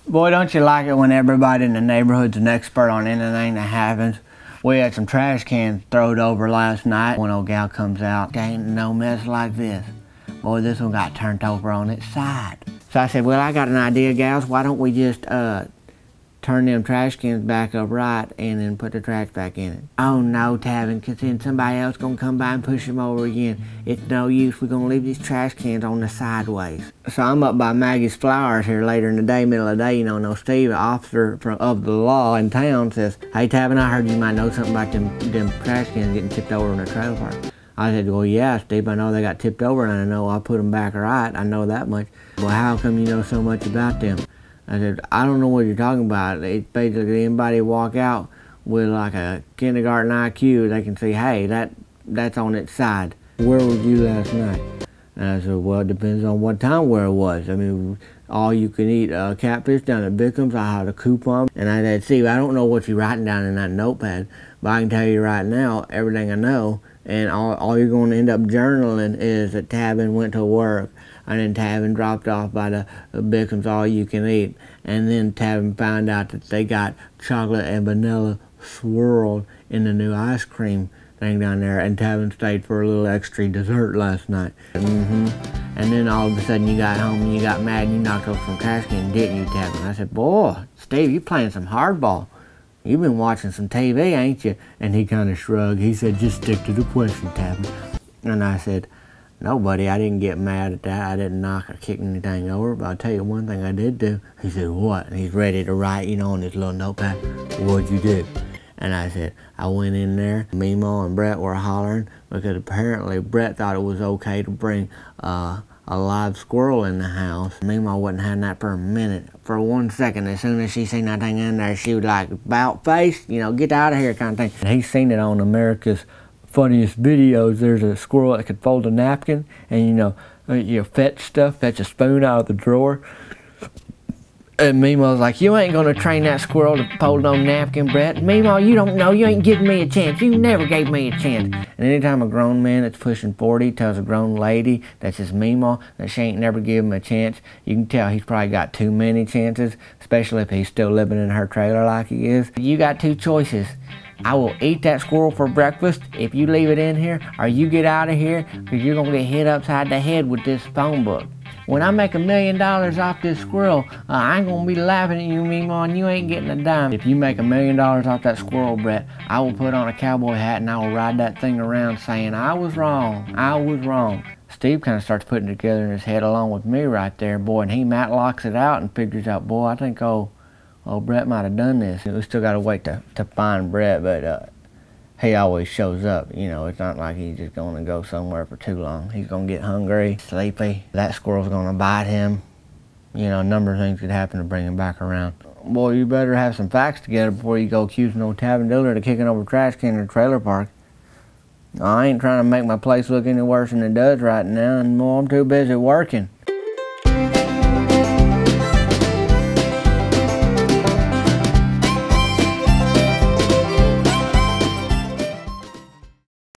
Boy, don't you like it when everybody in the neighborhood's an expert on anything that happens? We had some trash cans thrown over last night. One old gal comes out, there ain't no mess like this. Boy, this one got turned over on its side. So I said, well, I got an idea, gals. Why don't we just turn them trash cans back up right and then put the trash back in it? Oh no, Tavin, because then somebody else gonna come by and push them over again. It's no use. We're gonna leave these trash cans on the sideways. So I'm up by Maggie's Flowers here later in the day, middle of the day, no Steve, an officer of the law in town, says, hey Tavin, I heard you might know something about them trash cans getting tipped over in the trailer park. I said, well, yeah, Steve, I know they got tipped over, and I know I put them back right. I know that much. Well, how come you know so much about them? I said, I don't know what you're talking about. It's basically anybody walk out with like a kindergarten IQ, they can see, hey, that's on its side. Where were you last night? And I said, well, it depends on what time where it was. I mean, all you can eat catfish down at Bickham's. I had a coupon. And I said, Steve, I don't know what you're writing down in that notepad, but I can tell you right now everything I know. And all you're going to end up journaling is that Tavin went to work, and then Tavin dropped off by the Bickham's all you can eat, and then Tavin found out that they got chocolate and vanilla swirled in the new ice cream thing down there, and Tavin stayed for a little extra dessert last night. And then all of a sudden you got home and you got mad and you knocked over some trash can, didn't you, Tavin? I said, boy, Steve, you playing some hardball. You've been watching some TV, ain't you? And he kind of shrugged. He said, just stick to the question, Tavin. And I said, no, buddy, I didn't get mad at that. I didn't knock or kick anything over, but I'll tell you one thing I did do. He said, what? And he's ready to write, on his little notepad. What'd you do? And I said, I went in there. Mimo and Brett were hollering because apparently Brett thought it was okay to bring a live squirrel in the house. Mimo wasn't having that for a minute. For 1 second, as soon as she seen that thing in there, she was like, about face, get out of here kind of thing. And he's seen it on America's Funniest Videos. There's a squirrel that could fold a napkin and, fetch a spoon out of the drawer. And Mimo's like, you ain't gonna train that squirrel to fold no napkin, Brett. Mimo, you don't know. You ain't giving me a chance. You never gave me a chance. And anytime a grown man that's pushing 40 tells a grown lady that's his Mimo that she ain't never give him a chance, you can tell he's probably got too many chances, especially if he's still living in her trailer like he is. You got two choices. I will eat that squirrel for breakfast if you leave it in here, or you get out of here because you're gonna get hit upside the head with this phone book. When I make $1 million off this squirrel, I ain't gonna be laughing at you, Mimo, and you ain't getting a dime. If you make $1 million off that squirrel, Brett, I will put on a cowboy hat and I will ride that thing around saying, I was wrong, I was wrong. Steve kind of starts putting it together in his head along with me right there, boy, and he matlocks it out and figures out, boy, I think old Brett might have done this. We still gotta wait to find Brett, but he always shows up. It's not like he's just gonna go somewhere for too long. He's gonna get hungry, sleepy. That squirrel's gonna bite him. A number of things could happen to bring him back around. Boy, you better have some facts together before you go accusing old Tavin Dillard of kicking over trash can in the trailer park. I ain't trying to make my place look any worse than it does right now, and I'm too busy working.